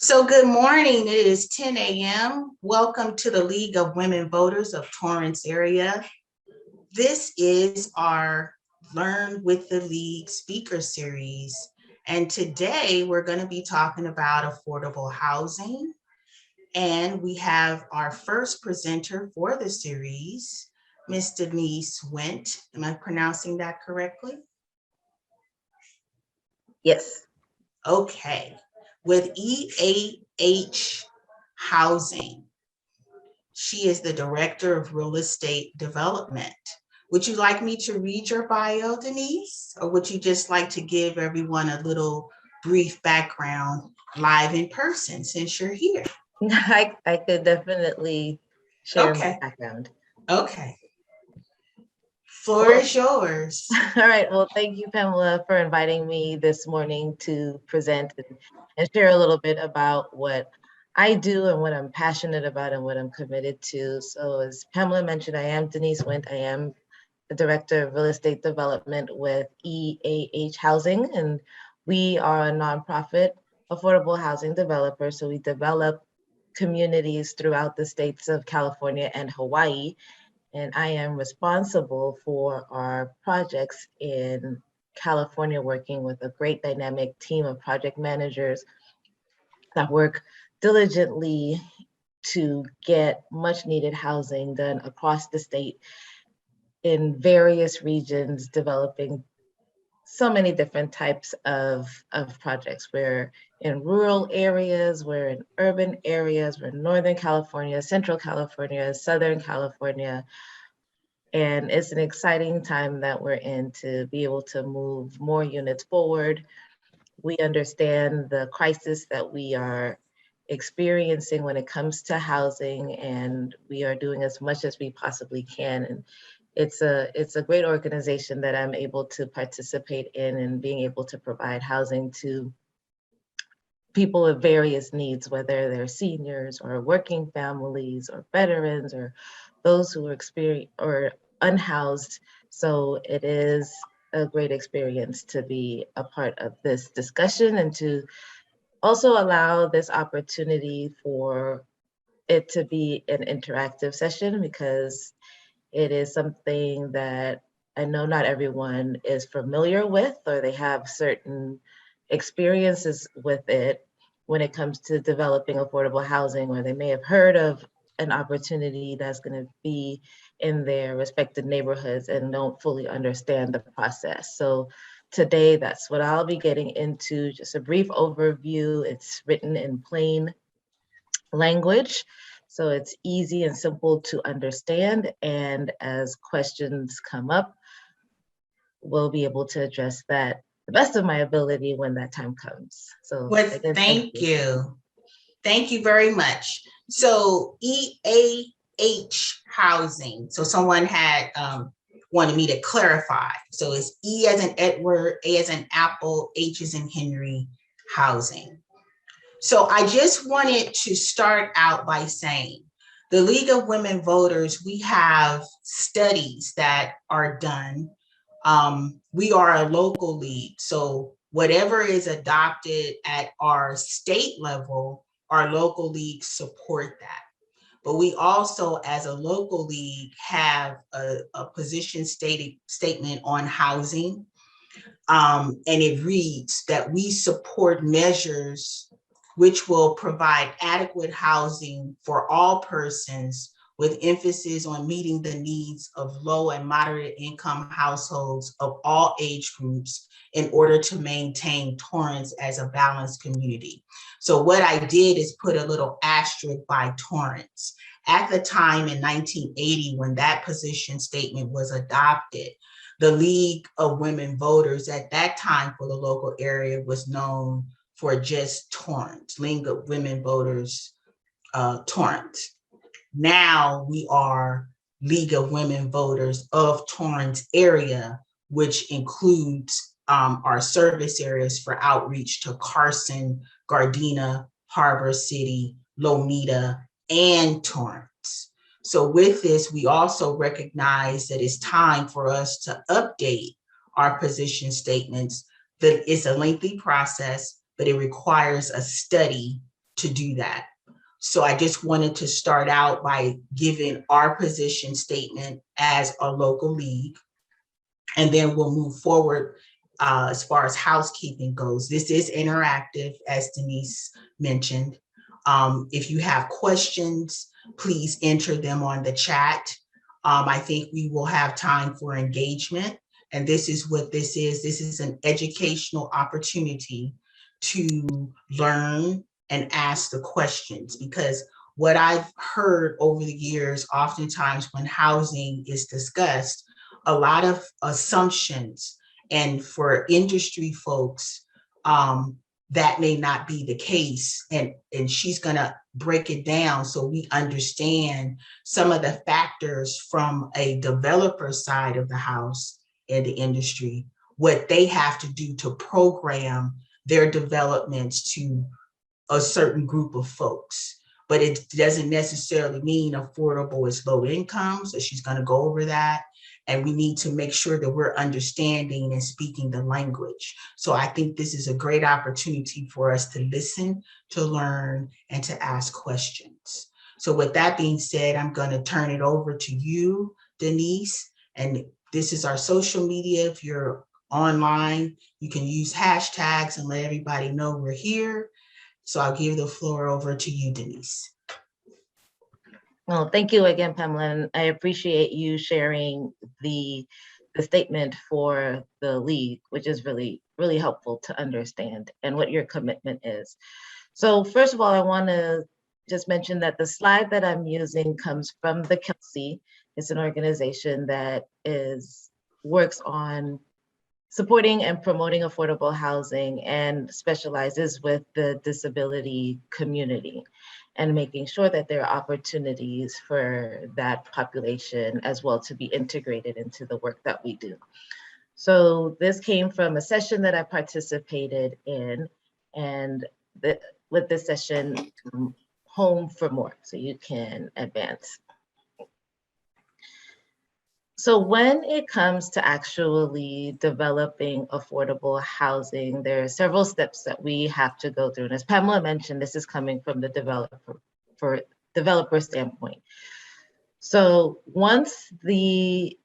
So good morning. It is 10 a.m. Welcome to the League of Women Voters of Torrance area. This is our Learn with the League speaker series. And today we're going to be talking about affordable housing. And we have our first presenter for the series, Ms. Denise Wint. Am I pronouncing that correctly? Yes. Okay. With EAH Housing, she is the Director of Real Estate Development. Would you like me to read your bio, Denise? Or would you just like to give everyone a little brief background live in person since you're here? I could definitely share my background. Okay. Floor is yours. All right. Well, thank you, Pamela, for inviting me this morning to present and share a little bit about what I do and what I'm passionate about and what I'm committed to. So as Pamela mentioned, I am Denise Wint. I am the Director of Real Estate Development with EAH Housing, and we are a nonprofit affordable housing developer. So we develop communities throughout the states of California and Hawaii. And I am responsible for our projects in California, working with a great dynamic team of project managers that work diligently to get much needed housing done across the state in various regions, developing so many different types of projects. We're in rural areas, we're in urban areas, we're in Northern California, Central California, Southern California. And it's an exciting time that we're in to be able to move more units forward. We understand the crisis that we are experiencing when it comes to housing, and we are doing as much as we possibly can. And it's a great organization that I'm able to participate in and being able to provide housing to people with various needs, whether they're seniors or working families or veterans or those who are unhoused. So it is a great experience to be a part of this discussion and to also allow this opportunity for it to be an interactive session, because it is something that I know not everyone is familiar with, or they have certain experiences with it when it comes to developing affordable housing, or they may have heard of an opportunity that's going to be in their respective neighborhoods and don't fully understand the process. So today, that's what I'll be getting into, just a brief overview. It's written in plain language, so it's easy and simple to understand. And as questions come up, we'll be able to address that the best of my ability when that time comes. So again, thank you. Thank you very much. So EAH Housing. So someone had wanted me to clarify. So it's E as in Edward, A as in Apple, H as in Henry, Housing. So I just wanted to start out by saying the League of Women Voters, we have studies that are done. We are a local league. So whatever is adopted at our state level, our local leagues support that. But we also, as a local league, have a position statement on housing. And it reads that we support measures which will provide adequate housing for all persons, with emphasis on meeting the needs of low and moderate income households of all age groups in order to maintain Torrance as a balanced community. So what I did is put a little asterisk by Torrance. At the time in 1980, when that position statement was adopted, the League of Women Voters at that time for the local area was known for just Torrance, League of Women Voters, Torrance. Now we are League of Women Voters of Torrance area, which includes our service areas for outreach to Carson, Gardena, Harbor City, Lomita, and Torrance. So with this, we also recognize that it's time for us to update our position statements. That it's a lengthy process, but it requires a study to do that. So I just wanted to start out by giving our position statement as a local league, and then we'll move forward as far as housekeeping goes. This is interactive, as Denise mentioned. If you have questions, please enter them on the chat. I think we will have time for engagement. And this is what this is. This is an educational opportunity to learn and ask the questions, because what I've heard over the years, oftentimes when housing is discussed, a lot of assumptions, and for industry folks, that may not be the case. And she's gonna break it down so we understand some of the factors from a developer side of the house and the industry, what they have to do to program their developments to a certain group of folks. But it doesn't necessarily mean affordable is low income. So she's going to go over that. And we need to make sure that we're understanding and speaking the language. So I think this is a great opportunity for us to listen, to learn, and to ask questions. So with that being said, I'm going to turn it over to you, Denise. And this is our social media. If you're online, you can use hashtags and let everybody know we're here. So I'll give the floor over to you, Denise. Well, thank you again, Pamela, and I appreciate you sharing the statement for the league, which is really, really helpful to understand, and what your commitment is. So first of all, I want to just mention that the slide that I'm using comes from the Kelsey. It's an organization that works on supporting and promoting affordable housing and specializes with the disability community and making sure that there are opportunities for that population as well to be integrated into the work that we do. So this came from a session that I participated in, and with this session, Home for More, so you can advance. So when it comes to actually developing affordable housing, there are several steps that we have to go through. And as Pamela mentioned, this is coming from the developer standpoint. So once the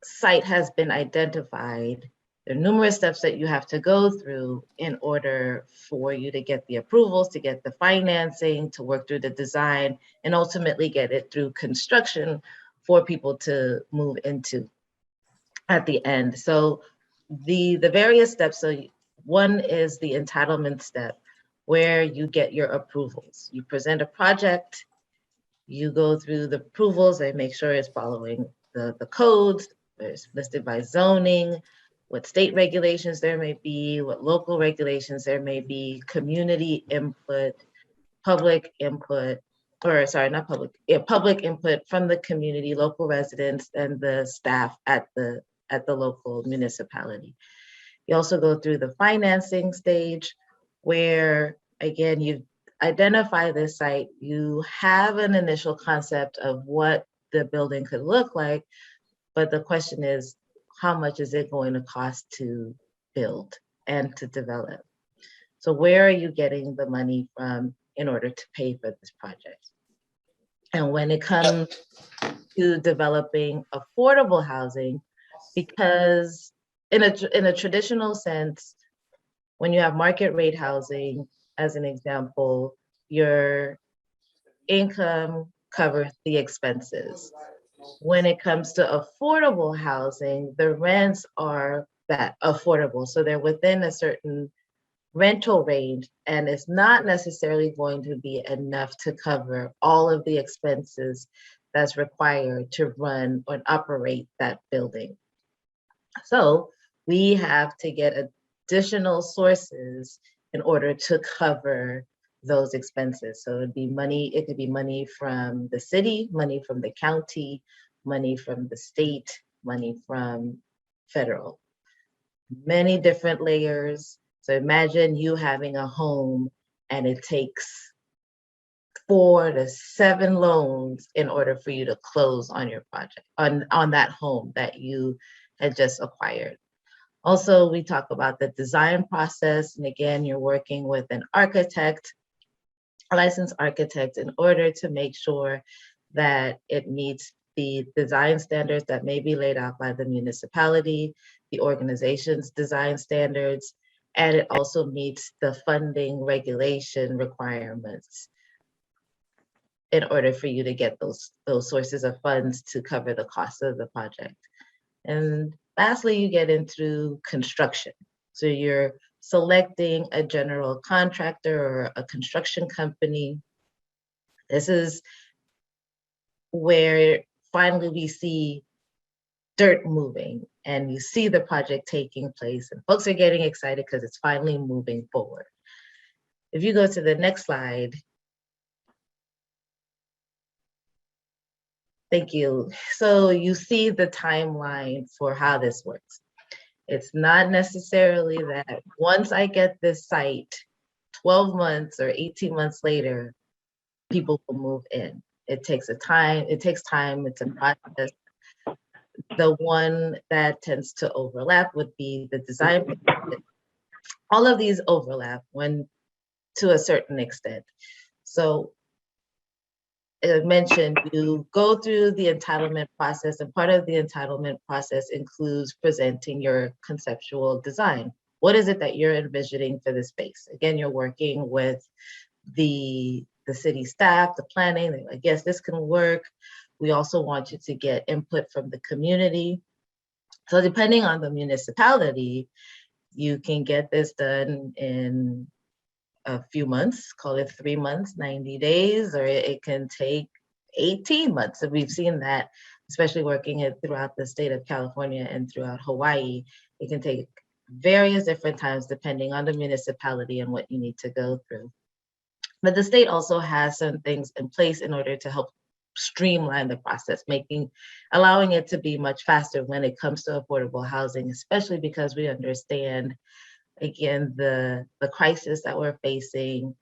site has been identified, there are numerous steps that you have to go through in order for you to get the approvals, to get the financing, to work through the design, and ultimately get it through construction for people to move into at the end. So the various steps, so one is the entitlement step, where you get your approvals. You present a project, you go through the approvals and make sure it's following the codes, it's listed by zoning, what state regulations there may be, what local regulations there may be, community input, public input, or sorry, not public, yeah, public input from the community, local residents, and the staff at the local municipality. You also go through the financing stage, where again, you identify the site, you have an initial concept of what the building could look like, but the question is, how much is it going to cost to build and to develop? So where are you getting the money from in order to pay for this project? And when it comes to developing affordable housing, because in a traditional sense, when you have market rate housing, as an example, your income covers the expenses. When it comes to affordable housing, the rents are that affordable. So they're within a certain rental range, and it's not necessarily going to be enough to cover all of the expenses that's required to run or operate that building. So we have to get additional sources in order to cover those expenses. So it'd be money, it could be money from the city, money from the county, money from the state, money from federal. Many different layers. So imagine you having a home and it takes 4 to 7 loans in order for you to close on your project, on that home that you had just acquired. Also, we talk about the design process. And again, you're working with an architect a licensed architect in order to make sure that it meets the design standards that may be laid out by the municipality, the organization's design standards, and it also meets the funding regulation requirements in order for you to get those sources of funds to cover the cost of the project. And lastly, you get into construction. So you're selecting a general contractor or a construction company. This is where finally we see dirt moving and you see the project taking place and folks are getting excited because it's finally moving forward. If you go to the next slide. Thank you. So you see the timeline for how this works. It's not necessarily that once I get this site, 12 months or 18 months later, people will move in. It takes time, it's a process. The one that tends to overlap would be the design. All of these overlap when to a certain extent. So as I mentioned, you go through the entitlement process, and part of the entitlement process includes presenting your conceptual design. What is it that you're envisioning for the space? Again, you're working with the city staff, the planning, they're like, yes, this can work. We also want you to get input from the community. So depending on the municipality, you can get this done in a few months, call it 3 months, 90 days, or it can take 18 months. And we've seen that, especially working it throughout the state of California and throughout Hawaii, it can take various different times depending on the municipality and what you need to go through. But the state also has some things in place in order to help streamline the process, allowing it to be much faster when it comes to affordable housing, especially because we understand, again, the crisis that we're facing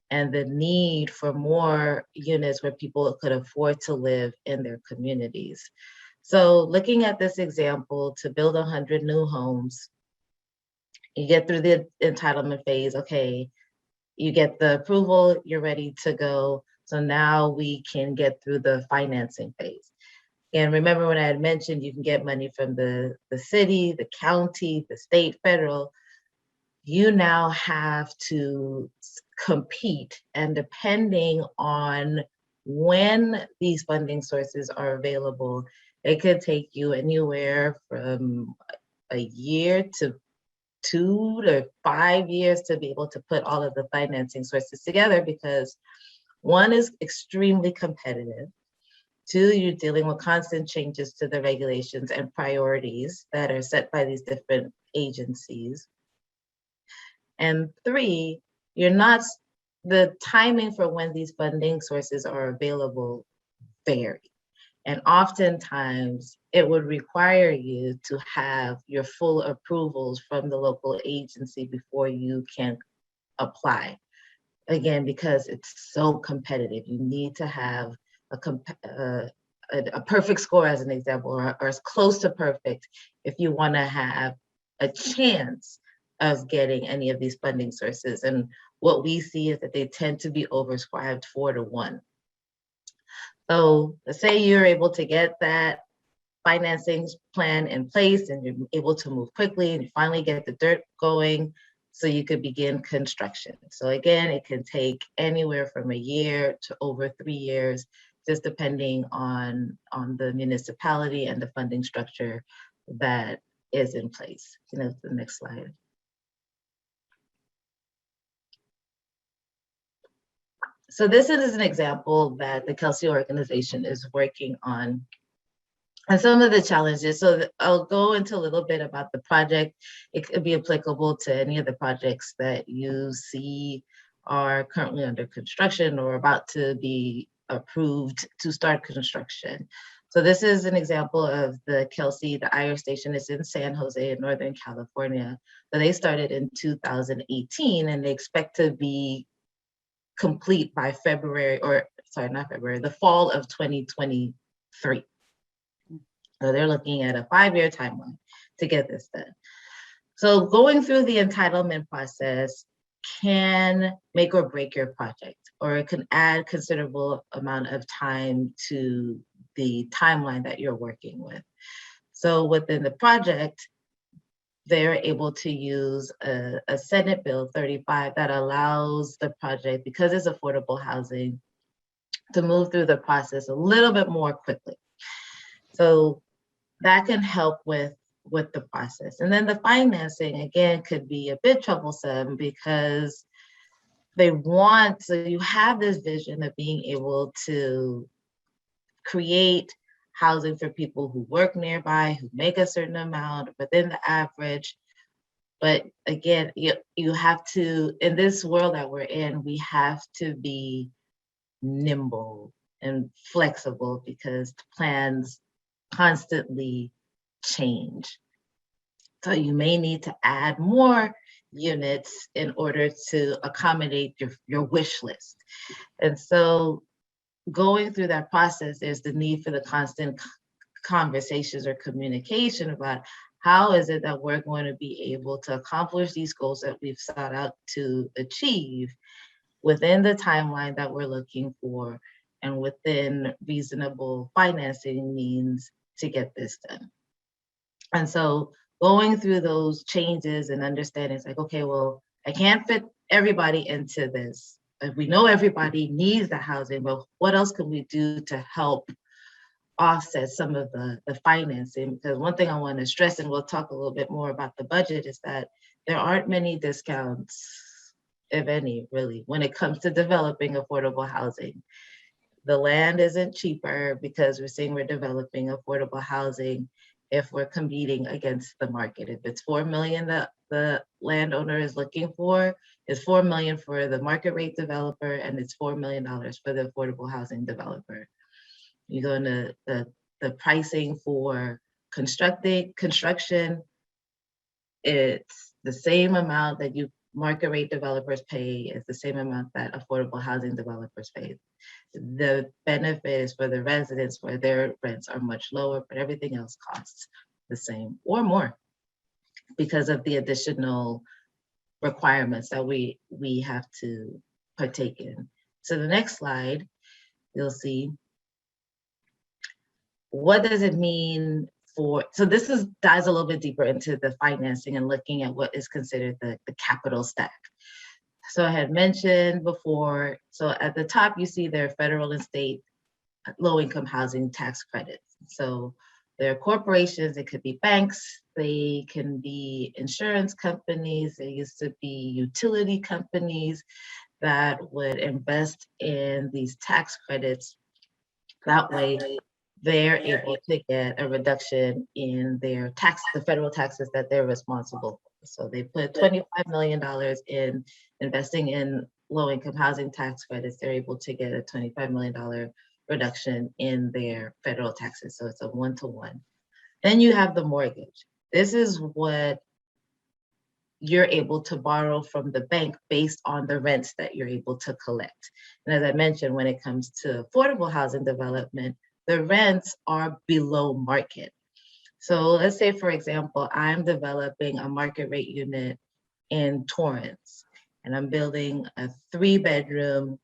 and the need for more units where people could afford to live in their communities. So looking at this example, to build 100 new homes, you get through the entitlement phase, okay, you get the approval, you're ready to go. So now we can get through the financing phase. And remember when I had mentioned you can get money from the city, the county, the state, federal, you now have to compete. And depending on when these funding sources are available, it could take you anywhere from a year to 2 to 5 years to be able to put all of the financing sources together, because one is extremely competitive. 2, you're dealing with constant changes to the regulations and priorities that are set by these different agencies. And 3, the timing for when these funding sources are available vary. And oftentimes it would require you to have your full approvals from the local agency before you can apply. Again, because it's so competitive, you need to have a perfect score as an example, or as close to perfect if you want to have a chance of getting any of these funding sources. And what we see is that they tend to be overscribed 4 to 1. So let's say you're able to get that financing plan in place and you're able to move quickly and you finally get the dirt going so you could begin construction. So again, it can take anywhere from a year to over 3 years, just depending on the municipality and the funding structure that is in place. The next slide. So this is an example that the Kelsey organization is working on. And some of the challenges, so I'll go into a little bit about the project. It could be applicable to any of the projects that you see are currently under construction or about to be approved to start construction. So this is an example of the Kelsey, the IR station is in San Jose in Northern California. So they started in 2018 and they expect to be complete by the fall of 2023. So they're looking at a 5-year timeline to get this done. So going through the entitlement process, can make or break your project, or it can add considerable amount of time to the timeline that you're working with. So within the project, they're able to use a Senate Bill 35 that allows the project, because it's affordable housing, to move through the process a little bit more quickly. So that can help with the process. And then the financing, again, could be a bit troublesome because so you have this vision of being able to create housing for people who work nearby, who make a certain amount within the average. But again, you have to, in this world that we're in, we have to be nimble and flexible because plans constantly change. So you may need to add more units in order to accommodate your wish list. And so going through that process, there's the need for the constant conversations or communication about how is it that we're going to be able to accomplish these goals that we've sought out to achieve within the timeline that we're looking for and within reasonable financing means to get this done. And so going through those changes and understanding, it's like, okay, well, I can't fit everybody into this. We know everybody needs the housing, but what else can we do to help offset some of the financing? Because one thing I want to stress, and we'll talk a little bit more about the budget, is that there aren't many discounts, if any, really, when it comes to developing affordable housing. The land isn't cheaper because we're saying we're developing affordable housing if we're competing against the market. If it's 4 million that the landowner is looking for, it's 4 million for the market rate developer, and it's $4 million for the affordable housing developer. You go into the pricing for construction, it's the same amount that market rate developers pay, is the same amount that affordable housing developers pay. The benefit is for the residents where their rents are much lower, but everything else costs the same or more because of the additional requirements that we have to partake in. So the next slide, you'll see, what does it mean so this dives a little bit deeper into the financing and looking at what is considered the capital stack. So I had mentioned before, so at the top you see there are federal and state low-income housing tax credits. So there are corporations, it could be banks, they can be insurance companies, there used to be utility companies that would invest in these tax credits. That way, they're able to get a reduction in their the federal taxes that they're responsible for. So they put $25 million in investing in low-income housing tax credits. They're able to get a $25 million reduction in their federal taxes. So it's a 1-to-1. Then you have the mortgage. This is what you're able to borrow from the bank based on the rents that you're able to collect. And as I mentioned, when it comes to affordable housing development, the rents are below market. So let's say, for example, I'm developing a market rate unit in Torrance, and I'm building a 3-bedroom,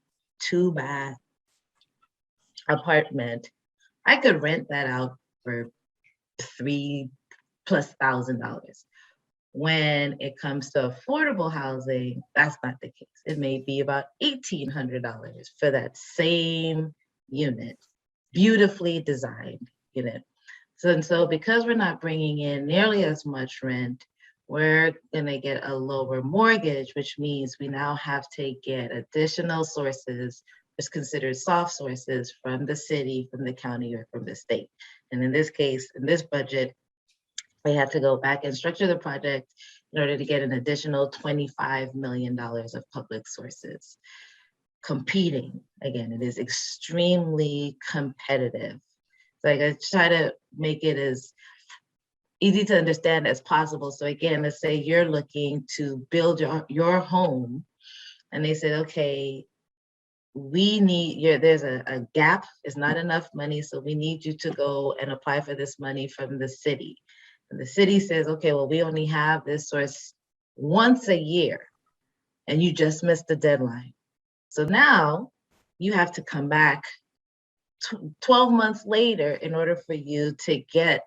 2-bath apartment. I could rent that out for $3,000+. When it comes to affordable housing, that's not the case. It may be about $1,800 for that same unit, beautifully designed unit. So because we're not bringing in nearly as much rent, we're gonna get a lower mortgage, which means we now have to get additional sources, what's considered soft sources, from the city, from the county, or from the state. And in this case, in this budget, we had to go back and structure the project in order to get an additional $25 million of public sources. Competing, again, it is extremely competitive. So I try to make it as easy to understand as possible. So again, let's say you're looking to build your home, and they said, okay, we need there's a gap, it's not enough money, so we need you to go and apply for this money from the city. And the city says, okay, well, we only have this source once a year. and you just missed the deadline. So now you have to come back 12 months later in order for you to get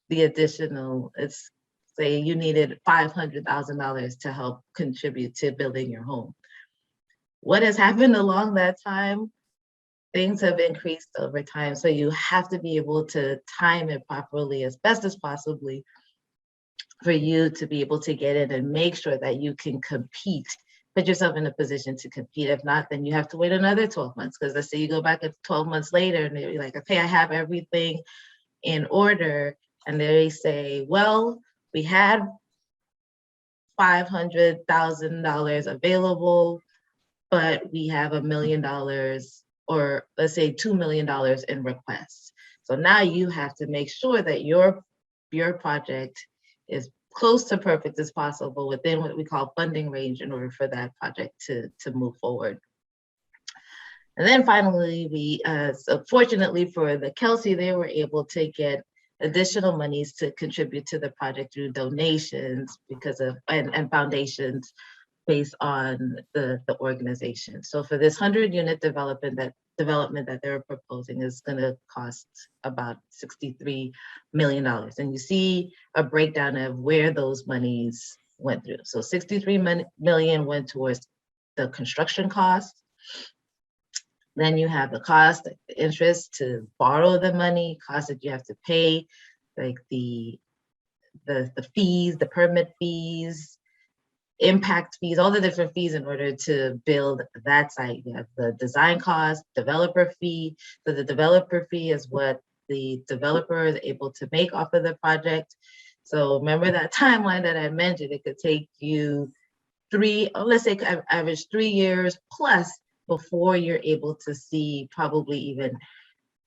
the additional, it's say you needed $500,000 to help contribute to building your home. What has happened along that time? Things have increased over time. So you have to be able to time it properly as best as possibly for you to be able to get in and make sure that you can compete, put yourself in a position to compete. If not, then you have to wait another 12 months. Because let's say you go back at 12 months later and they're like, okay, I have everything in order. And they say, well, we had $500,000 available, but we have $1 million, or let's say $2 million in requests. So now you have to make sure that your project is close to perfect as possible within what we call funding range in order for that project to move forward. And then finally, we, so fortunately for the Kelsey, they were able to get additional monies to contribute to the project through donations because of, and foundations based on the organization. So for this 100-unit development that they're proposing is going to cost about $63 million. And you see a breakdown of where those monies went through. So 63 million went towards the construction costs. Then you have the cost, the interest to borrow the money, costs that you have to pay, like the fees, the permit fees, impact fees, all the different fees in order to build that site. You have the design cost, developer fee. So the developer fee is what the developer is able to make off of the project. So remember that timeline that I mentioned, it could take you let's say average 3 years plus before you're able to see probably even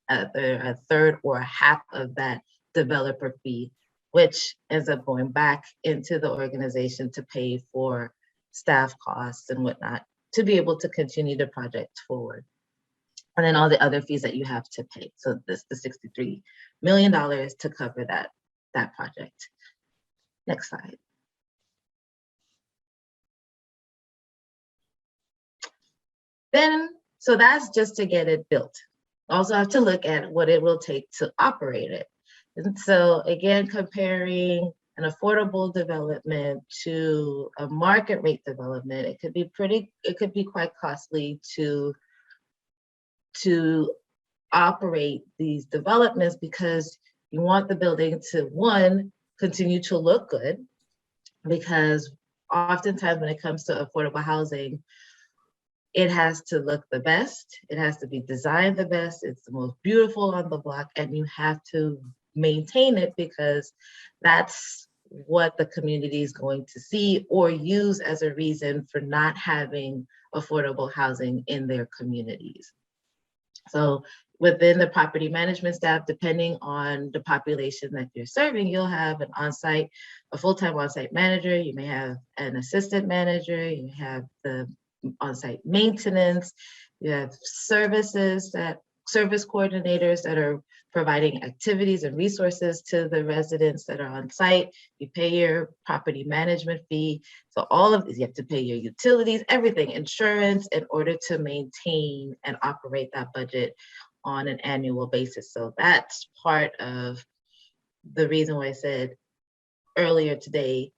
a third or a half of that developer fee, which ends up going back into the organization to pay for staff costs and whatnot to be able to continue the project forward. And then all the other fees that you have to pay. So this the $63 million to cover that project. Next slide. Then, so that's just to get it built. Also have to look at what it will take to operate it. And so again, comparing an affordable development to a market rate development, it could be quite costly to operate these developments because you want the building to, one, continue to look good, because oftentimes when it comes to affordable housing, it has to look the best, it has to be designed the best, it's the most beautiful on the block, and you have to maintain it because that's what the community is going to see or use as a reason for not having affordable housing in their communities. So within the property management staff, depending on the population that you're serving, you'll have a full-time on-site manager, you may have an assistant manager, you have the on-site maintenance, you have service coordinators that are providing activities and resources to the residents that are on site. You pay your property management fee. So all of this, you have to pay your utilities, everything, insurance, in order to maintain and operate that budget on an annual basis. So that's part of the reason why I said earlier today,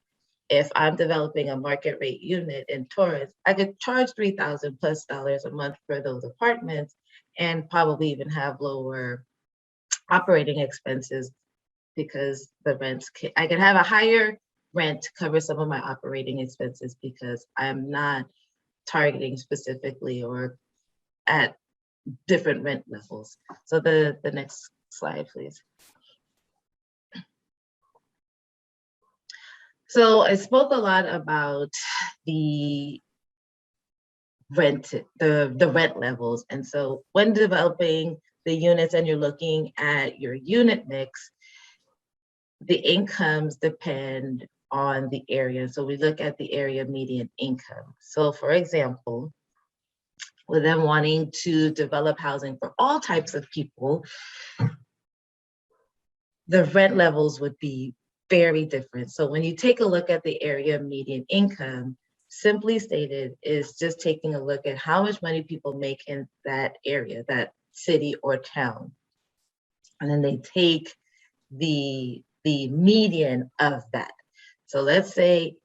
if I'm developing a market rate unit in Torrance, I could charge $3,000+ a month for those apartments and probably even have lower operating expenses because the rents, I could have a higher rent to cover some of my operating expenses because I'm not targeting specifically or at different rent levels. So the next slide, please. So I spoke a lot about the rent, the rent levels. And so when developing the units and you're looking at your unit mix, the incomes depend on the area. So we look at the area median income. So for example, with them wanting to develop housing for all types of people, the rent levels would be very different. So when you take a look at the area median income, simply stated, is just taking a look at how much money people make in that area, that city or town. And then they take the median of that. So let's say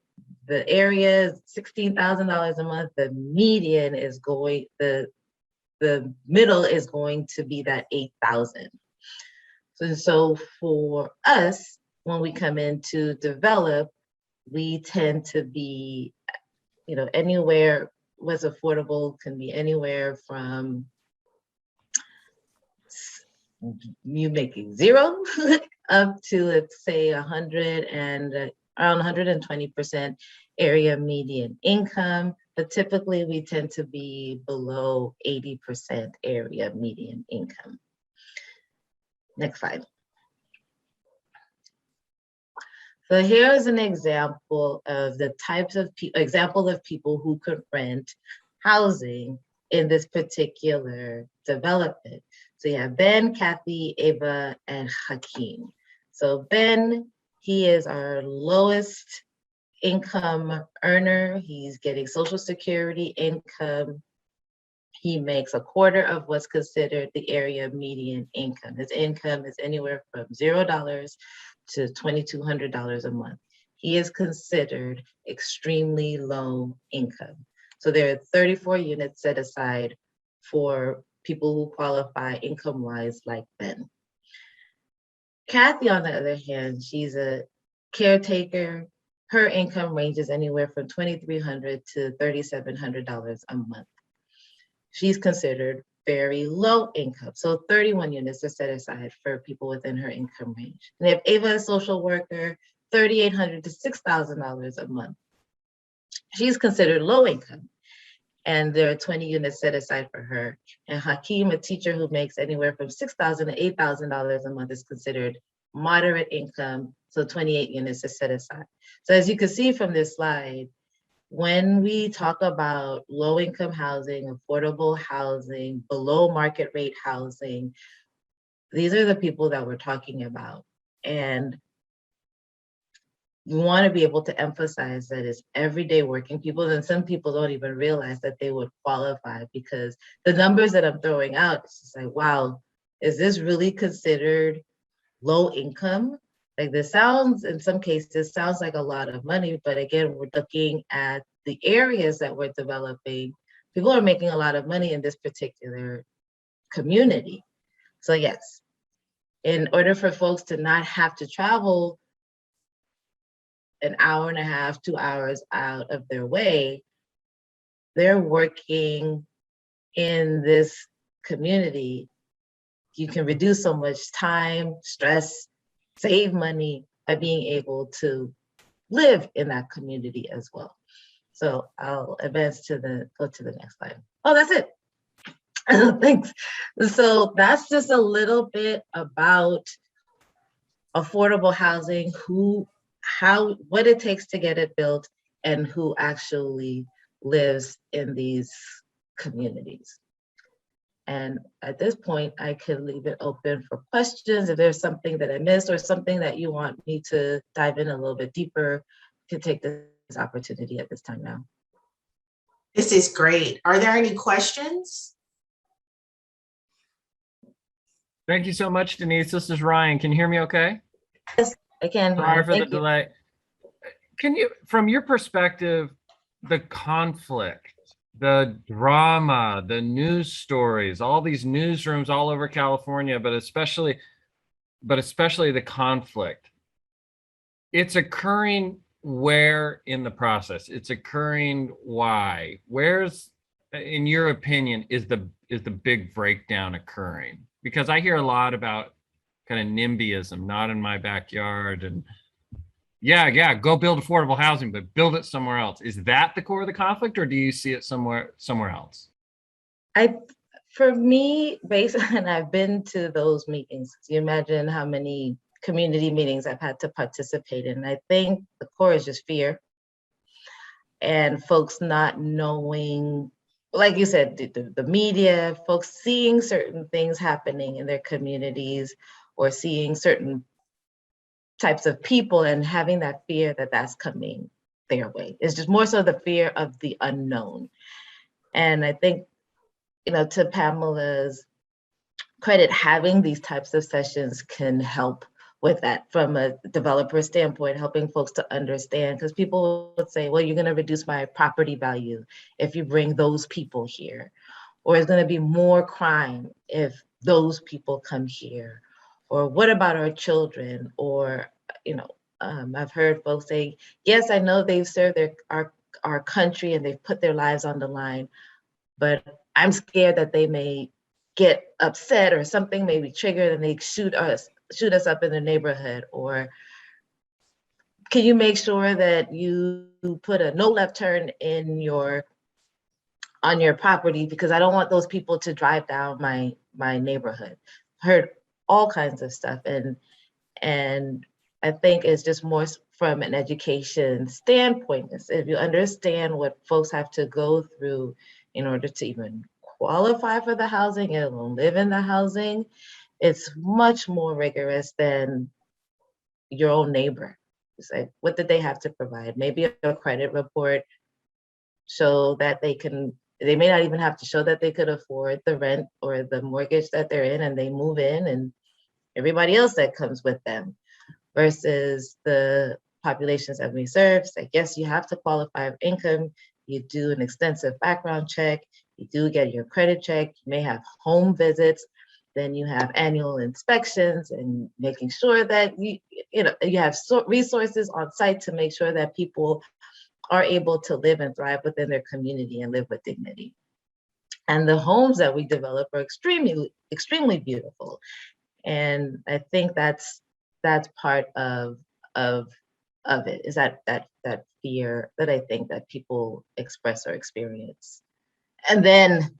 the area is $16,000 a month, the median is going, the middle is going to be that 8,000. So for us, when we come in to develop, we tend to be, anywhere what's affordable can be anywhere from you making zero up to, let's say, 100 and around 120% area median income, but typically we tend to be below 80% area median income. Next slide. So here's an example of the types of people who could rent housing in this particular development. So you have Ben, Kathy, Ava, and Hakeem. So Ben, he is our lowest income earner. He's getting Social Security income. He makes a quarter of what's considered the area median income. His income is anywhere from $0 to $2,200 a month. He is considered extremely low income. So there are 34 units set aside for people who qualify income-wise like Ben. Kathy, on the other hand, she's a caretaker. Her income ranges anywhere from $2,300 to $3,700 a month. She's considered very low income. So 31 units are set aside for people within her income range. And if Ava is a social worker, $3,800 to $6,000 a month. She's considered low income. And there are 20 units set aside for her. And Hakeem, a teacher who makes anywhere from $6,000 to $8,000 a month, is considered moderate income. So 28 units are set aside. So as you can see from this slide, when we talk about low income housing, affordable housing, below market rate housing, these are the people that we're talking about. And we want to be able to emphasize that it's everyday working people, and some people don't even realize that they would qualify, because the numbers that I'm throwing out, it's just like, wow, is this really considered low income? Like, this sounds, in some cases, sounds like a lot of money, but again, we're looking at the areas that we're developing. People are making a lot of money in this particular community. So yes, in order for folks to not have to travel an hour and a half, 2 hours out of their way, they're working in this community. You can reduce so much time, stress, save money by being able to live in that community as well. So I'll advance go to the next slide. Oh, that's it. Thanks. So that's just a little bit about affordable housing, what it takes to get it built, and who actually lives in these communities. And at this point, I could leave it open for questions. If there's something that I missed or something that you want me to dive in a little bit deeper, you can take this opportunity at this time now. This is great. Are there any questions? Thank you so much, Denise. This is Ryan. Can you hear me okay? Yes, I can. Sorry for the delay. Can you, from your perspective, the conflict, the drama, the news stories, all these newsrooms all over California, but especially the conflict, it's occurring where in the process? It's occurring why? Where's, in your opinion, is the big breakdown occurring? Because I hear a lot about kind of NIMBYism, not in my backyard, and yeah, go build affordable housing, but build it somewhere else. Is that the core of the conflict, or do you see it somewhere else? For me, and I've been to those meetings. You imagine how many community meetings I've had to participate in. I think the core is just fear, and folks not knowing, like you said, the media, folks seeing certain things happening in their communities, or seeing certain types of people and having that fear that that's coming their way. It's just more so the fear of the unknown. And I think, to Pamela's credit, having these types of sessions can help with that from a developer standpoint, helping folks to understand, because people would say, well, you're going to reduce my property value if you bring those people here, or it's going to be more crime if those people come here, or what about our children? Or, I've heard folks say, yes, I know they've served our country and they've put their lives on the line, but I'm scared that they may get upset or something may be triggered and they shoot us up in the neighborhood. Or can you make sure that you put a no left turn on your property, because I don't want those people to drive down my neighborhood. Heard all kinds of stuff. And I think it's just more from an education standpoint. If you understand what folks have to go through in order to even qualify for the housing and live in the housing, it's much more rigorous than your own neighbor. It's like, what did they have to provide? Maybe a credit report so that they may not even have to show that they could afford the rent or the mortgage that they're in, and they move in, and everybody else that comes with them, versus the populations that we serve. It's like, yes, you have to qualify for income. You do an extensive background check. You do get your credit check. You may have home visits. Then you have annual inspections and making sure that you have resources on site to make sure that people are able to live and thrive within their community and live with dignity. And the homes that we develop are extremely, extremely beautiful. And I think that's part of it, is that fear that I think that people express or experience. And then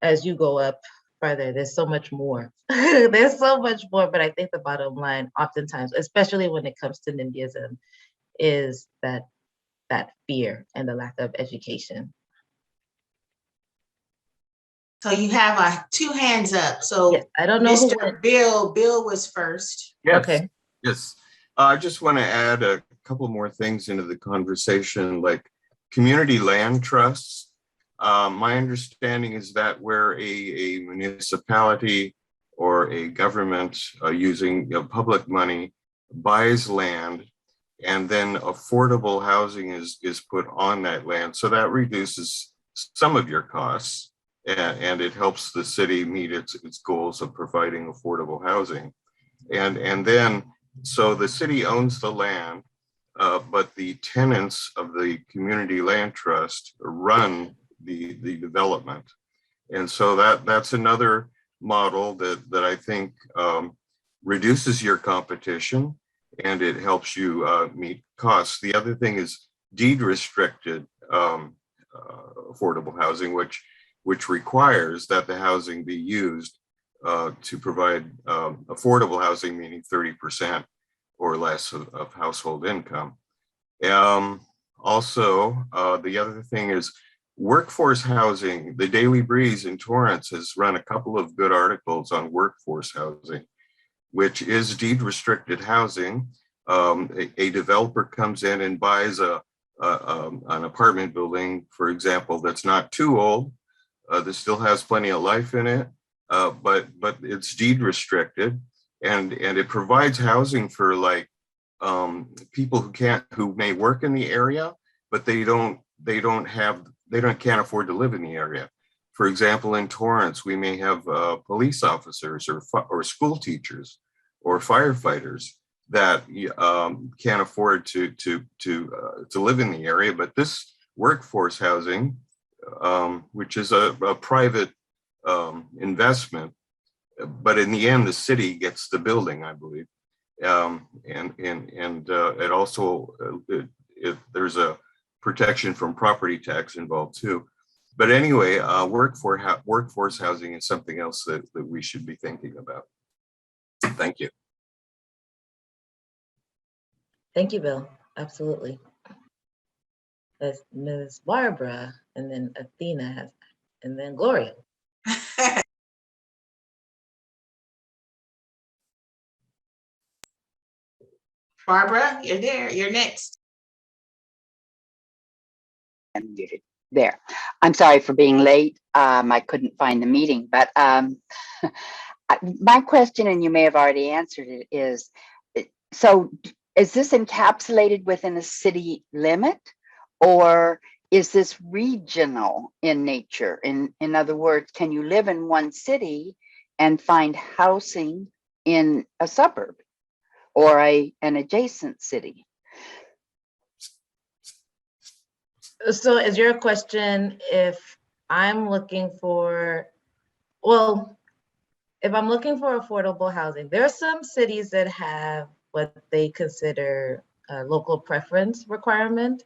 as you go up further, there's so much more. There's so much more, but I think the bottom line, oftentimes, especially when it comes to NIMBYism, is that fear and the lack of education. So you have two hands up. So yes, I don't know who Mr. went. Bill was first. Yes. Okay. Yes. I just want to add a couple more things into the conversation, like community land trusts. My understanding is that where a municipality or a government using public money buys land, and then affordable housing is put on that land. So that reduces some of your costs, and it helps the city meet its goals of providing affordable housing. And then, so the city owns the land, but the tenants of the community land trust run the development. And so that's another model that I think reduces your competition, and it helps you meet costs. The other thing is deed restricted affordable housing, which requires that the housing be used to provide affordable housing, meaning 30% or less of household income. Also, the other thing is workforce housing. The Daily Breeze in Torrance has run a couple of good articles on workforce housing, which is deed restricted housing. A developer comes in and buys an apartment building, for example, that's not too old, that still has plenty of life in it, but it's deed restricted, and it provides housing for like people who may work in the area, but they can't afford to live in the area. For example, in Torrance, we may have police officers or school teachers or firefighters that can't afford to live in the area. But this workforce housing, which is a private investment, but in the end, the city gets the building, I believe. And it also there's a protection from property tax involved too. But anyway, workforce housing is something else that we should be thinking about. Thank you. Thank you, Bill. Absolutely. That's Ms. Barbara, and then Athena, and then Gloria. Barbara, you're there. You're next. unmuted. There. I'm sorry for being late. I couldn't find the meeting, but my question, and you may have already answered it, is so is this encapsulated within a city limit, or is this regional in nature? In other words, can you live in one city and find housing in a suburb or an adjacent city? So is your question if I'm looking for, well, if I'm looking for affordable housing, there are some cities that have what they consider a local preference requirement.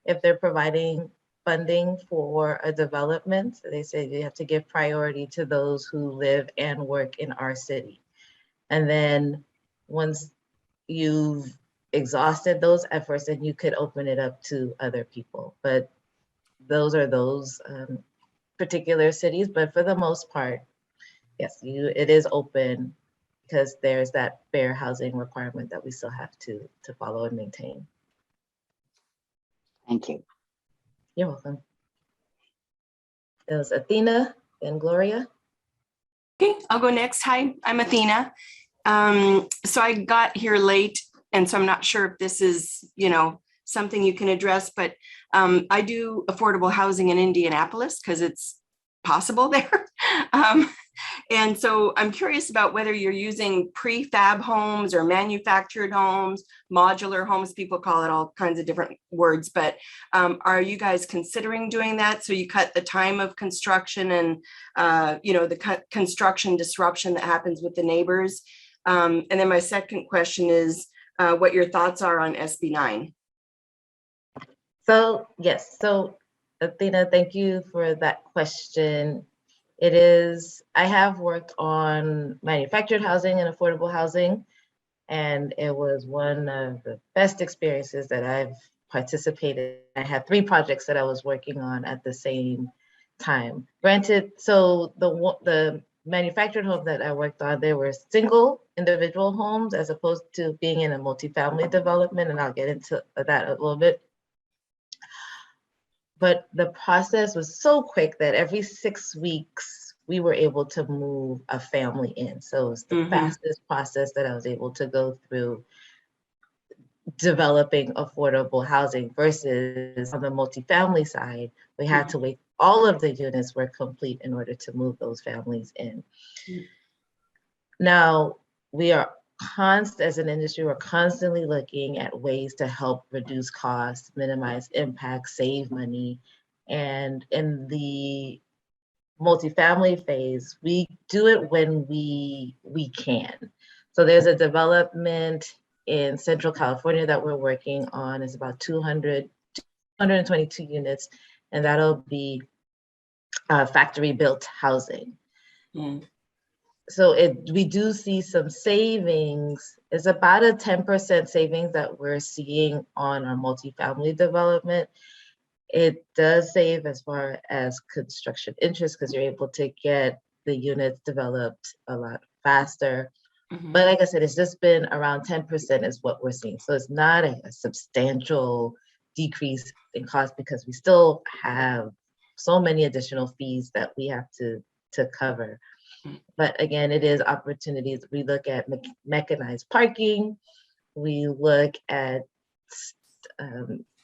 If they're providing funding for a development, so they say you have to give priority to those who live and work in our city. And then once you've exhausted those efforts, then you could open it up to other people. But those are those particular cities. But for the most part, yes, it is open because there's that fair housing requirement that we still have to follow and maintain. Thank you. You're welcome. It was Athena and Gloria. Okay, I'll go next. Hi, I'm Athena. So I got here late, and so I'm not sure if this is, something you can address, but I do affordable housing in Indianapolis because it's possible there. And so I'm curious about whether you're using prefab homes or manufactured homes, modular homes, people call it all kinds of different words, but are you guys considering doing that? So you cut the time of construction and, the construction disruption that happens with the neighbors. And then my second question is what your thoughts are on SB 9. So yes, so Athena, thank you for that question. It is, I have worked on manufactured housing and affordable housing, and it was one of the best experiences that I've participated. I had 3 projects that I was working on at the same time. Granted, so the manufactured home that I worked on, they were single individual homes as opposed to being in a multifamily development, and I'll get into that a little bit. But the process was so quick that every 6 weeks, we were able to move a family in. So it was the fastest process that I was able to go through developing affordable housing versus on the multifamily side, we had to wait. All of the units were complete in order to move those families in. Now, we are as an industry, we're constantly looking at ways to help reduce costs, minimize impact, save money. And in the multifamily phase, we do it when we can. So there's a development in Central California that we're working on. It's about 222 units, and that'll be factory built housing. So we do see some savings. It's about a 10% savings that we're seeing on our multifamily development. It does save as far as construction interest because you're able to get the units developed a lot faster. But like I said, it's just been around 10% is what we're seeing. So it's not a substantial decrease in cost because we still have so many additional fees that we have to cover. But again, it is opportunities. We look at mechanized parking. We look at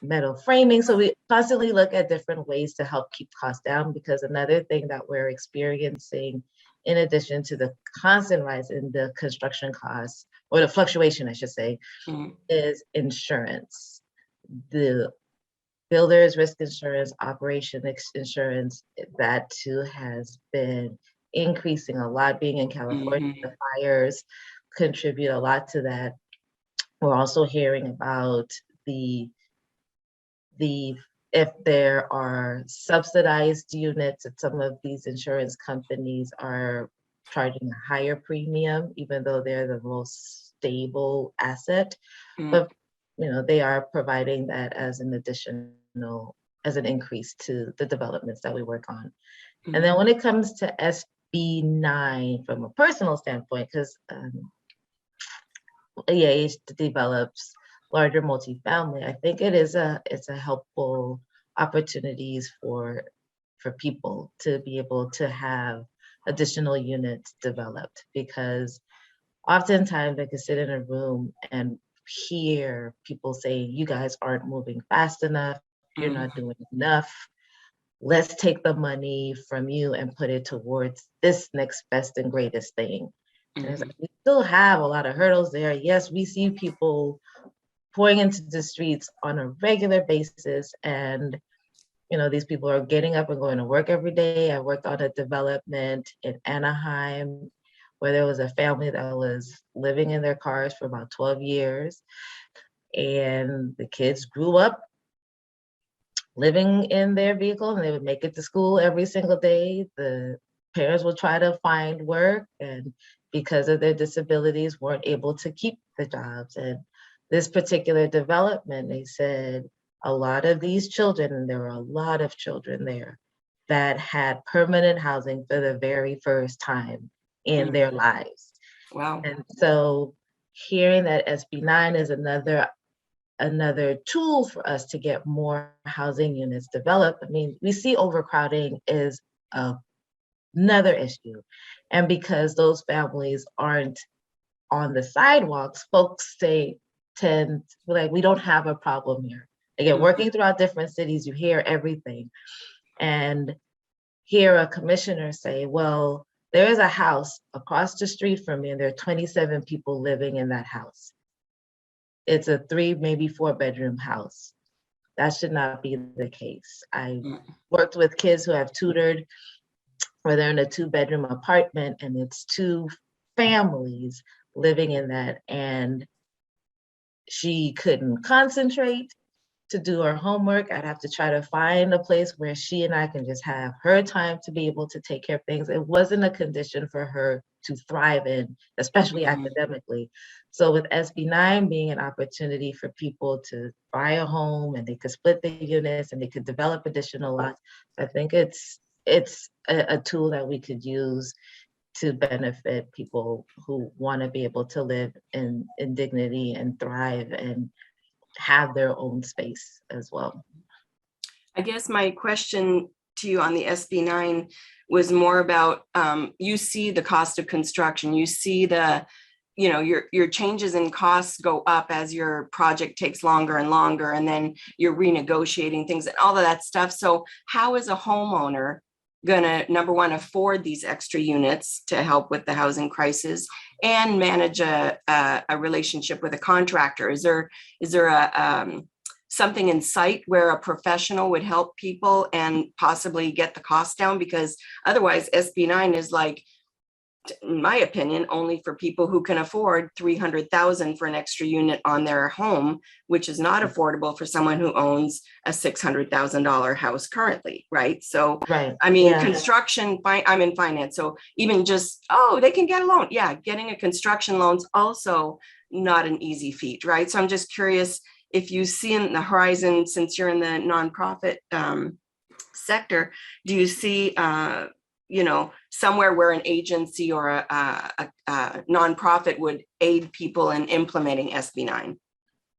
metal framing. So we constantly look at different ways to help keep costs down, because another thing that we're experiencing, in addition to the constant rise in the construction costs, or the fluctuation, I should say, is insurance. The builder's risk insurance, operation insurance, that too has been increasing a lot. Being in California, the fires contribute a lot to that. We're also hearing about if there are subsidized units, that some of these insurance companies are charging a higher premium, even though they're the most stable asset. But they are providing that as an additional, as an increase to the developments that we work on. And then when it comes to SB 9 from a personal standpoint, because EAH develops larger multifamily, I think it's a helpful opportunities for people to be able to have additional units developed, because oftentimes I could sit in a room and hear people saying, you guys aren't moving fast enough, you're not doing enough. Let's take the money from you and put it towards this next best and greatest thing. And it's like, we still have a lot of hurdles there. Yes, we see people pouring into the streets on a regular basis, and these people are getting up and going to work every day. I worked on a development in Anaheim where there was a family that was living in their cars for about 12 years. And the kids grew up living in their vehicle, and they would make it to school every single day. The parents would try to find work, and because of their disabilities, weren't able to keep the jobs. And this particular development, they said, a lot of these children, and there were a lot of children there, that had permanent housing for the very first time in their lives. Wow. And so hearing that SB9 is another tool for us to get more housing units developed. I mean, we see overcrowding is another issue. And because those families aren't on the sidewalks, folks tend like, we don't have a problem here. Again, working throughout different cities, you hear everything. And hear a commissioner say, well, there is a house across the street from me, and there are 27 people living in that house. It's a 3, maybe 4-bedroom house. That should not be the case. I worked with kids who have tutored where they're in a 2-bedroom apartment, and it's 2 families living in that, and she couldn't concentrate to do her homework. I'd have to try to find a place where she and I can just have her time to be able to take care of things. It wasn't a condition for her to thrive in, especially academically. So with SB9 being an opportunity for people to buy a home, and they could split the units and they could develop additional lots, I think it's a tool that we could use to benefit people who want to be able to live in dignity and thrive and have their own space as well. I guess my question to you on the SB9 was more about, you see the cost of construction, you see the, your changes in costs go up as your project takes longer and longer, and then you're renegotiating things and all of that stuff. So how is a homeowner gonna, number one, afford these extra units to help with the housing crisis and manage a relationship with a contractor? Is there a something in sight where a professional would help people and possibly get the cost down? Because otherwise SB9 is like, in my opinion, only for people who can afford $300,000 for an extra unit on their home, which is not affordable for someone who owns a $600,000 house currently, right? So, right. I mean, construction, I'm in finance, so even just, they can get a loan. Yeah, getting a construction loan's also not an easy feat, right? So I'm just curious if you see in the horizon, since you're in the nonprofit sector, do you see somewhere where an agency or a nonprofit would aid people in implementing SB9?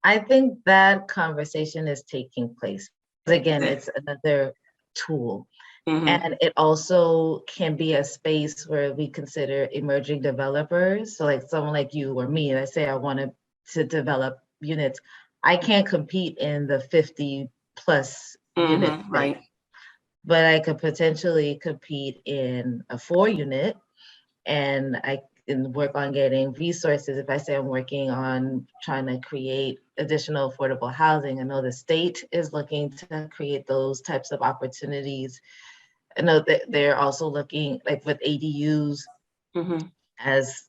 I think that conversation is taking place. Again, it's another tool. And it also can be a space where we consider emerging developers. So like someone like you or me, and I say I wanted to develop units, I can't compete in the 50 plus unit, right? But I could potentially compete in a 4-unit, and I can work on getting resources. If I say I'm working on trying to create additional affordable housing, I know the state is looking to create those types of opportunities. I know that they're also looking, like with ADUs, as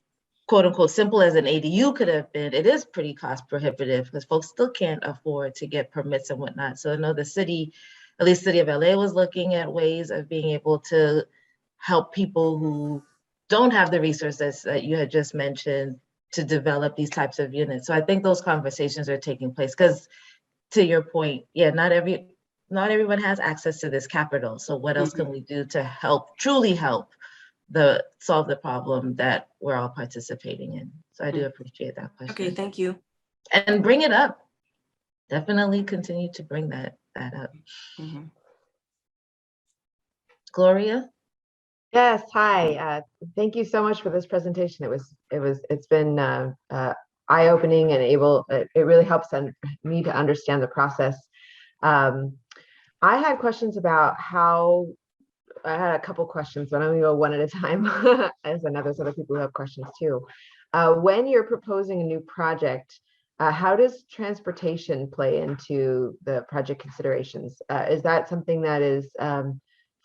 quote unquote simple as an ADU could have been, it is pretty cost prohibitive because folks still can't afford to get permits and whatnot. So I know the city, at least City of LA, was looking at ways of being able to help people who don't have the resources that you had just mentioned to develop these types of units. So I think those conversations are taking place because, to your point, not everyone has access to this capital. So what else can we do to help, truly help solve the problem that we're all participating in? So I do appreciate that question. Okay, thank you. And bring it up. Definitely continue to bring that that up. Mhm. Gloria? Yes, hi. Thank you so much for this presentation. It's been eye-opening and it really helps me to understand the process. I had questions about I had a couple questions, but I'm gonna go one at a time, as I know there's other people who have questions too. When you're proposing a new project, how does transportation play into the project considerations? Is that something that is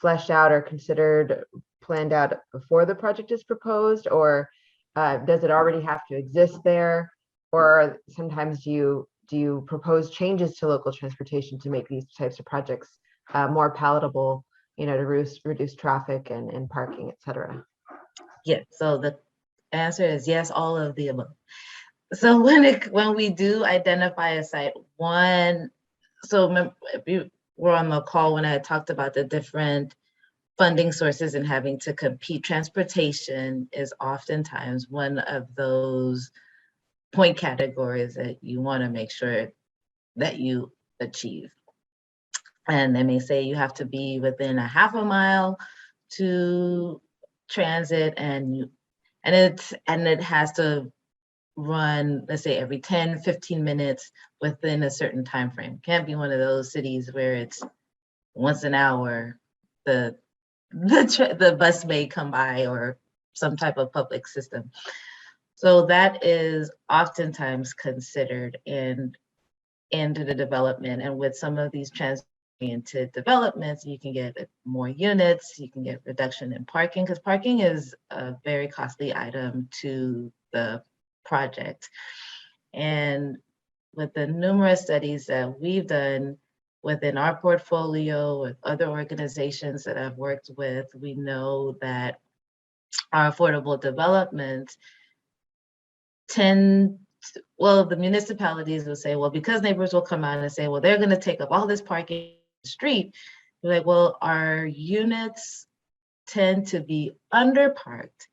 fleshed out or considered, planned out before the project is proposed, or does it already have to exist there? Or sometimes do you propose changes to local transportation to make these types of projects more palatable, to reduce traffic and parking, et cetera? Yeah, so the answer is yes, all of the above. So when we do identify a site, if you were on the call when I talked about the different funding sources and having to compete, transportation is oftentimes one of those point categories that you want to make sure that you achieve. And they may say you have to be within a half a mile to transit, and it has to run, let's say, every 10, 15 minutes within a certain time frame. Can't be one of those cities where it's once an hour, the bus may come by, or some type of public system. So that is oftentimes considered into the development. And with some of these transit-oriented developments, you can get more units, you can get reduction in parking, because parking is a very costly item to the project. And with the numerous studies that we've done within our portfolio with other organizations that I've worked with, we know that our affordable developments the municipalities will say, well, because neighbors will come out and say, well, they're going to take up all this parking in the street. We're like, well, our units tend to be underparked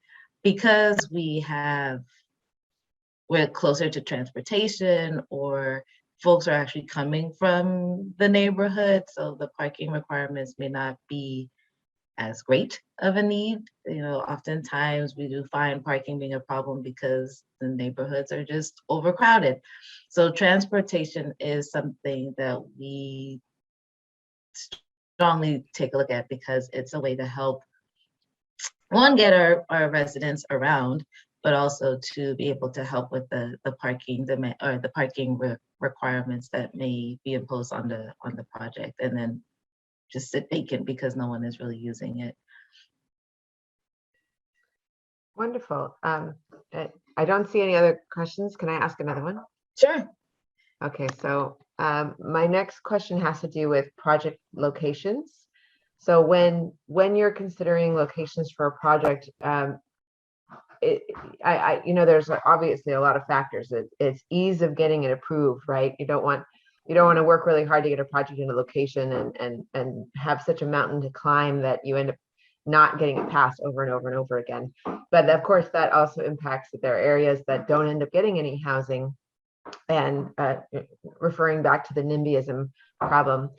because we're closer to transportation, or folks are actually coming from the neighborhood. So the parking requirements may not be as great of a need. Oftentimes we do find parking being a problem because the neighborhoods are just overcrowded. So transportation is something that we strongly take a look at, because it's a way to help, one, get our residents around, but also to be able to help with the parking demand, or the parking requirements that may be imposed on the project, and then just sit vacant because no one is really using it. Wonderful. I don't see any other questions. Can I ask another one? Sure. Okay, so my next question has to do with project locations. So when you're considering locations for a project, there's obviously a lot of factors. It's ease of getting it approved, right? You don't want to work really hard to get a project in a location and have such a mountain to climb that you end up not getting it passed over and over and over again. But of course, that also impacts that there are areas that don't end up getting any housing. And referring back to the NIMBYism problem,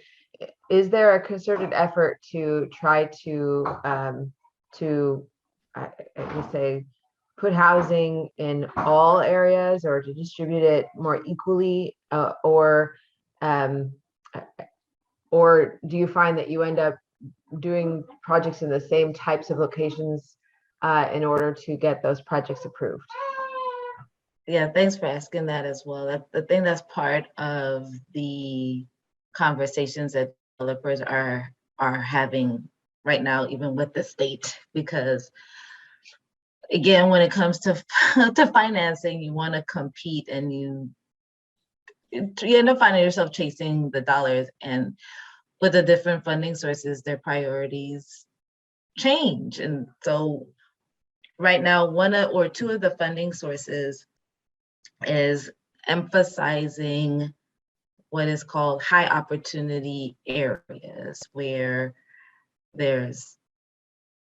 is there a concerted effort to try to put housing in all areas, or to distribute it more equally, or do you find that you end up doing projects in the same types of locations in order to get those projects approved? Yeah, thanks for asking that as well. I think that's part of the conversations that developers are having right now, even with the state, because again, when it comes to financing, you want to compete, and you end up finding yourself chasing the dollars, and with the different funding sources, their priorities change. And so right now, one or two of the funding sources is emphasizing what is called high opportunity areas, where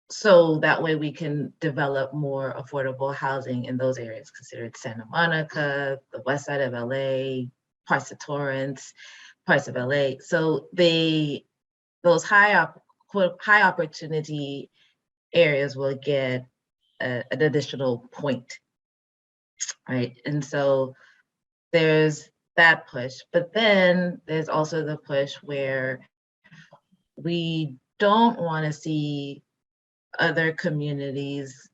so that way we can develop more affordable housing in those areas, considered Santa Monica, the west side of LA, parts of Torrance. parts of LA. So those high opportunity areas will get an additional point, right? And so there's that push, but then there's also the push where we don't want to see other communities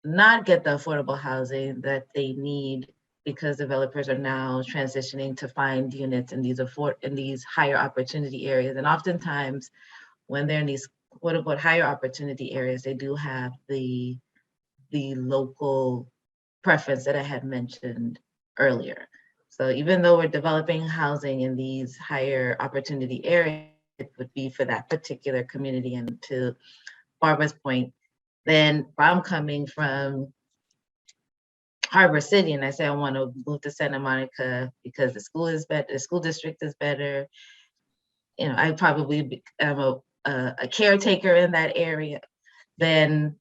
not get the affordable housing that they need, because developers are now transitioning to find units in these higher opportunity areas. And oftentimes when they're in these quote unquote higher opportunity areas, they do have the local preference that I had mentioned earlier. So even though we're developing housing in these higher opportunity areas, it would be for that particular community. And to Barbara's point, then if I'm coming from Harbor City and I say I want to move to Santa Monica because the school is better, the school district is better, you know, I probably am a caretaker in that area, then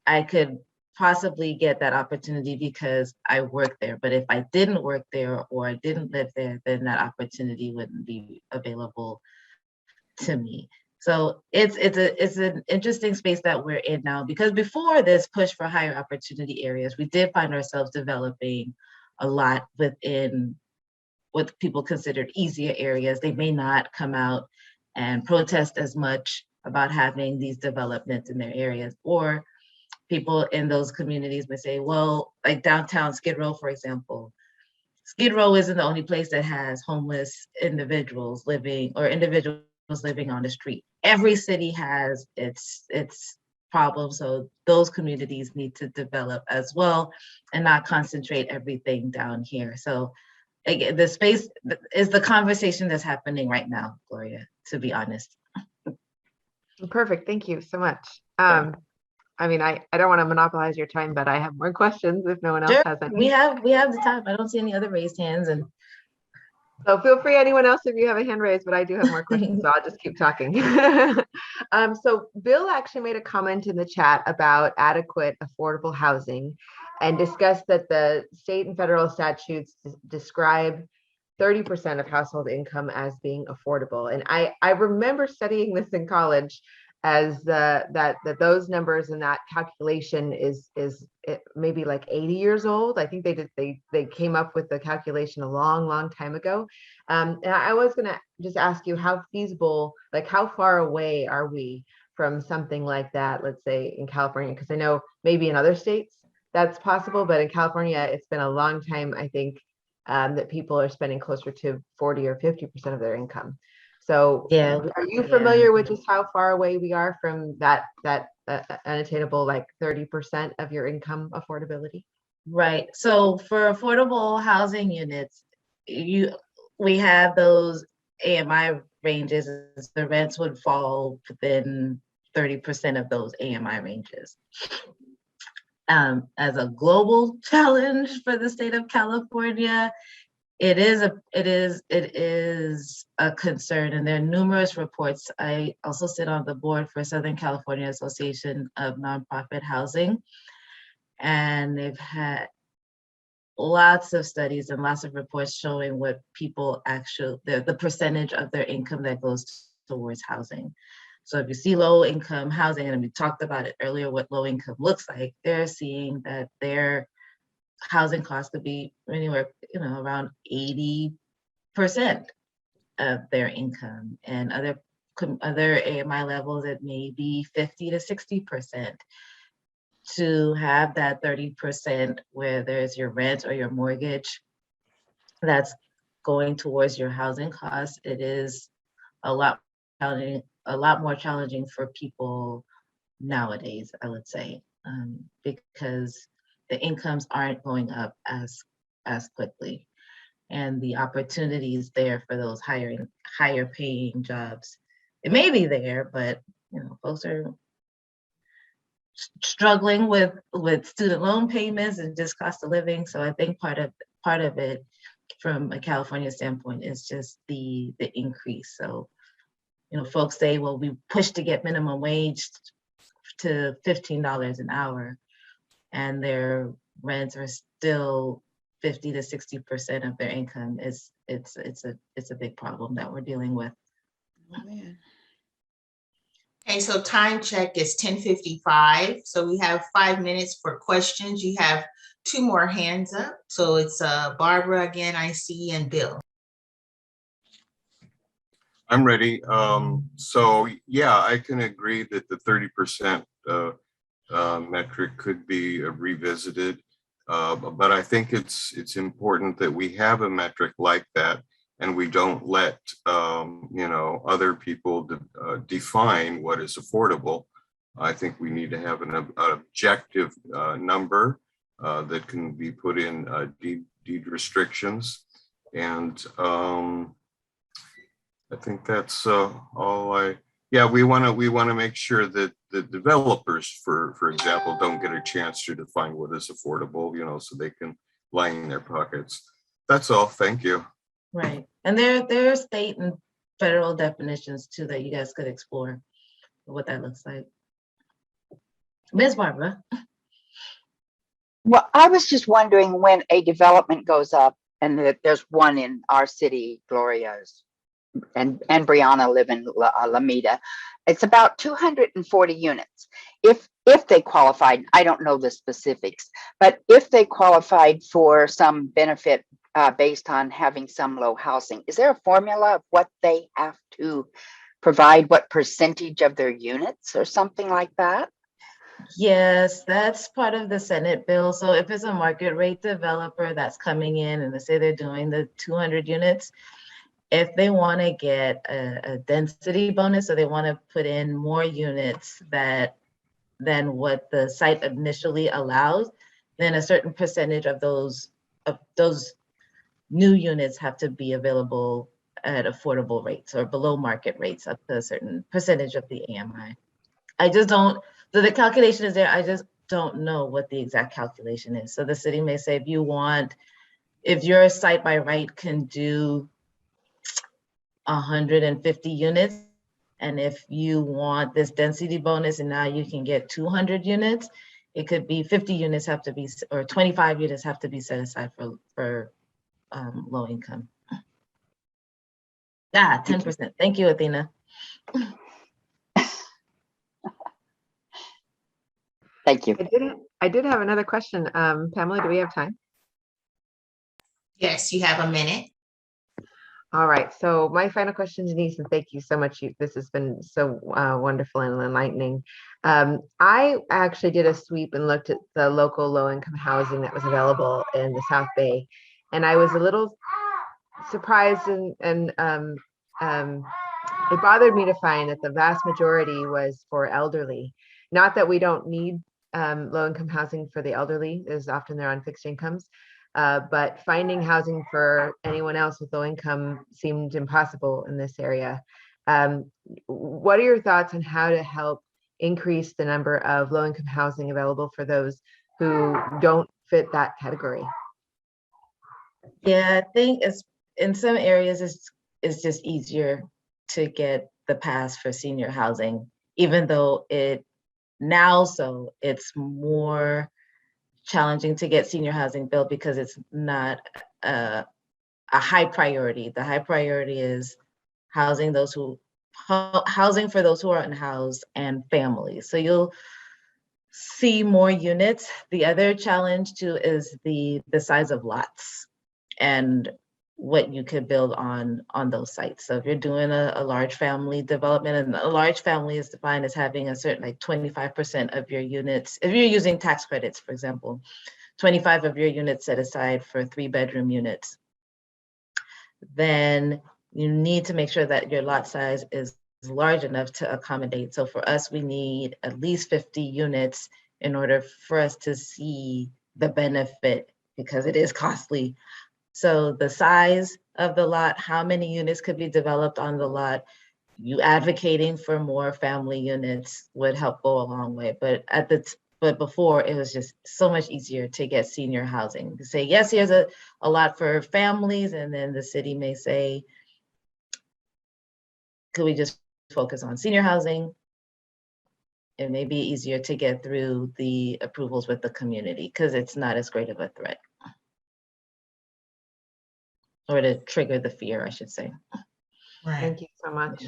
I could possibly get that opportunity because I work there. But if I didn't work there or I didn't live there, then that opportunity wouldn't be available to me. So it's an interesting space that we're in now, because before this push for higher opportunity areas, we did find ourselves developing a lot within what people considered easier areas. They may not come out and protest as much about having these developments in their areas, or people in those communities may say, well, like downtown Skid Row, for example, Skid Row isn't the only place that has homeless individuals living or individuals living on the street. Every city has its problems, so those communities need to develop as well and not concentrate everything down here. So again, the space is the conversation that's happening right now, Gloria, to be honest. Perfect. Thank you so much. I mean, I don't want to monopolize your time, but I have more questions if no one else Sure, has any. we have the time. I don't see any other raised hands, and so feel free, anyone else, if you have a hand raised, but I do have more questions, so I'll just keep talking. So Bill actually made a comment in the chat about adequate affordable housing and discussed that the state and federal statutes describe 30% of household income as being affordable. And I remember studying this in college as that those numbers and that calculation is maybe like 80 years old. I think they came up with the calculation a long time ago. And I was gonna just ask you how feasible, like how far away are we from something like that, let's say in California? Because I know maybe in other states that's possible, but in California, it's been a long time, I think, that people are spending closer to 40 or 50% of their income. So yeah, are you familiar with just how far away we are from that unattainable, like 30% of your income affordability? right. So for affordable housing units, we have those AMI ranges. The rents would fall within 30% of those AMI ranges. As a global challenge for the state of California, it is a concern, and there are numerous reports. I also sit on the board for Southern California Association of Nonprofit Housing, and they've had lots of studies and lots of reports showing what people actually, the percentage of their income that goes towards housing. So if you see low income housing, and we talked about it earlier, what low income looks like, they're seeing that their housing costs could be anywhere, around 80% of their income, and other AMI levels at maybe 50 to 60%. To have that 30% where there's your rent or your mortgage that's going towards your housing costs, it is a lot more challenging for people nowadays, I would say, because the incomes aren't going up as quickly, and the opportunities there for those higher paying jobs, it may be there, but folks are struggling with student loan payments and just cost of living. So I think part of it from a California standpoint is just the increase. So folks say, well, we push to get minimum wage to $15 an hour, and their rents are still 50 to 60% of their income, it's a big problem that we're dealing with. Okay, so time check is 10:55. So we have 5 minutes for questions. You have 2 more hands up. So it's Barbara again, I see, and Bill. I'm ready. So yeah, I can agree that the 30% metric could be revisited. But I think it's important that we have a metric like that, and we don't let other people define what is affordable. I think we need to have an objective number that can be put in deed restrictions, and I think that's all. We want to make sure that the developers, for example, don't get a chance to define what is affordable, so they can line their pockets. That's all. Thank you. Right. And there are state and federal definitions too that you guys could explore what that looks like. Ms. Barbara. Well, I was just wondering, when a development goes up, and that there's one in our city, Gloria's, and Brianna live in Alameda, it's about 240 units. If they qualified, I don't know the specifics, but if they qualified for some benefit based on having some low housing, is there a formula of what they have to provide, what percentage of their units or something like that? Yes, that's part of the Senate bill. So if it's a market rate developer that's coming in and they say they're doing the 200 units, if they want to get a density bonus, so they want to put in more units than what the site initially allows, then a certain percentage of those new units have to be available at affordable rates or below market rates up to a certain percentage of the AMI. So the calculation is there, I just don't know what the exact calculation is. So the city may say, if your site by right can do 150 units, and if you want this density bonus and now you can get 200 units, it could be 50 units have to be, or 25 units have to be set aside for low income. Yeah, 10%. Thank you, Athena. Thank you. I did have another question. Pamela, do we have time? Yes, you have a minute. All right. So my final question, Denise, and thank you so much. This has been so wonderful and enlightening. I actually did a sweep and looked at the local low-income housing that was available in the South Bay, and I was a little surprised and it bothered me to find that the vast majority was for elderly. Not that we don't need low-income housing for the elderly, as often they're on fixed incomes. But finding housing for anyone else with low income seemed impossible in this area. What are your thoughts on how to help increase the number of low income housing available for those who don't fit that category? Yeah, I think in some areas it's just easier to get the pass for senior housing, even though it's more challenging to get senior housing built because it's not a high priority. The high priority is housing for those who are unhoused and families. So you'll see more units. The other challenge too is the size of lots and what you could build on those sites. So if you're doing a large family development, and a large family is defined as having a certain, like 25% of your units, if you're using tax credits, for example, 25 of your units set aside for 3-bedroom units, then you need to make sure that your lot size is large enough to accommodate. So for us, we need at least 50 units in order for us to see the benefit, because it is costly. So the size of the lot, how many units could be developed on the lot, you advocating for more family units would help go a long way. But before, it was just so much easier to get senior housing. To say, yes, here's a lot for families, and then the city may say, could we just focus on senior housing? It may be easier to get through the approvals with the community because it's not as great of a threat. or to trigger the fear, I should say. Right. Thank you so much.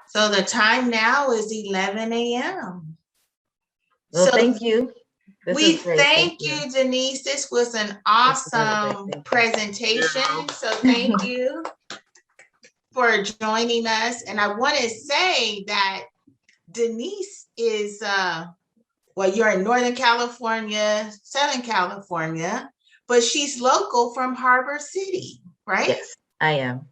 So the time now is 11 a.m. Well, So thank you. This we is great. thank you, Denise. This was an awesome Thank you. presentation. So thank you for joining us. And I want to say that Denise is, well, you're in Northern California, Southern California, but she's local from Harbor City, right? Yes, I am.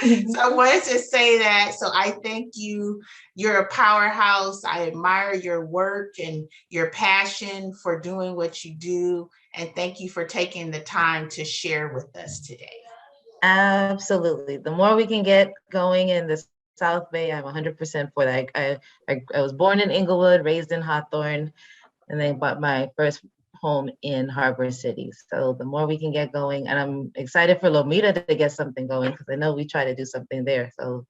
So I wanted to say that. So I thank you. You're a powerhouse. I admire your work and your passion for doing what you do. And thank you for taking the time to share with us today. Absolutely. The more we can get going in the South Bay, I'm 100% for that. I was born in Inglewood, raised in Hawthorne, and then bought my first home in Harbor City. So the more we can get going, and I'm excited for Lomita to get something going because I know we try to do something there. So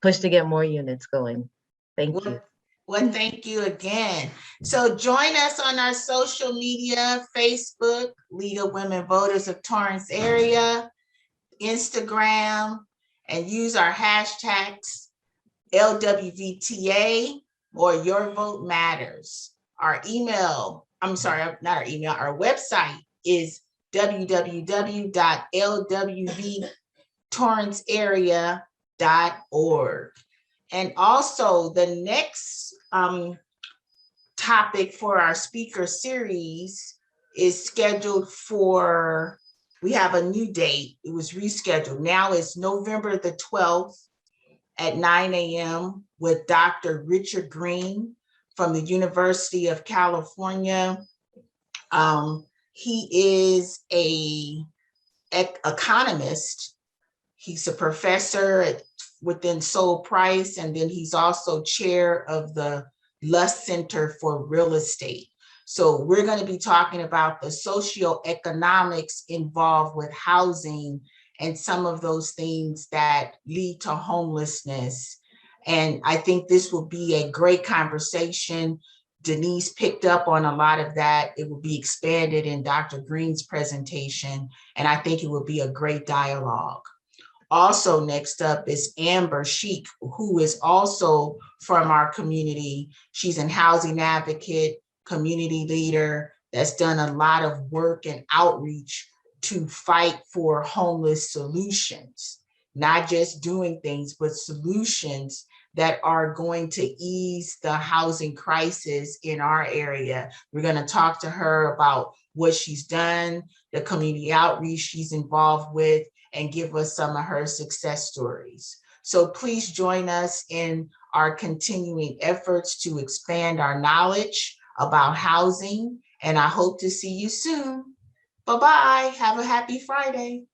push to get more units going. Thank you. Well, thank you again. So join us on our social media, Facebook, League of Women Voters of Torrance Area, Instagram, and use our hashtags LWVTA or Your Vote Matters. Our email, I'm sorry, not our email, our website is www.lwvtorrancearea.org. And also the next topic for our speaker series is scheduled for, we have a new date. It was rescheduled. Now it's November the 12th at 9 a.m. with Dr. Richard Green from the University of California. He is an economist. He's a professor within Sol Price, and then he's also chair of the Luss Center for Real Estate. So we're going to be talking about the socioeconomics involved with housing and some of those things that lead to homelessness. And I think this will be a great conversation. Denise picked up on a lot of that. It will be expanded in Dr. Green's presentation, and I think it will be a great dialogue. Also next up is Amber Sheik, who is also from our community. She's a housing advocate, community leader that's done a lot of work and outreach to fight for homeless solutions, not just doing things, but solutions that are going to ease the housing crisis in our area. We're going to talk to her about what she's done, the community outreach she's involved with, and give us some of her success stories. So please join us in our continuing efforts to expand our knowledge about housing, and I hope to see you soon. Bye-bye. Have a happy Friday.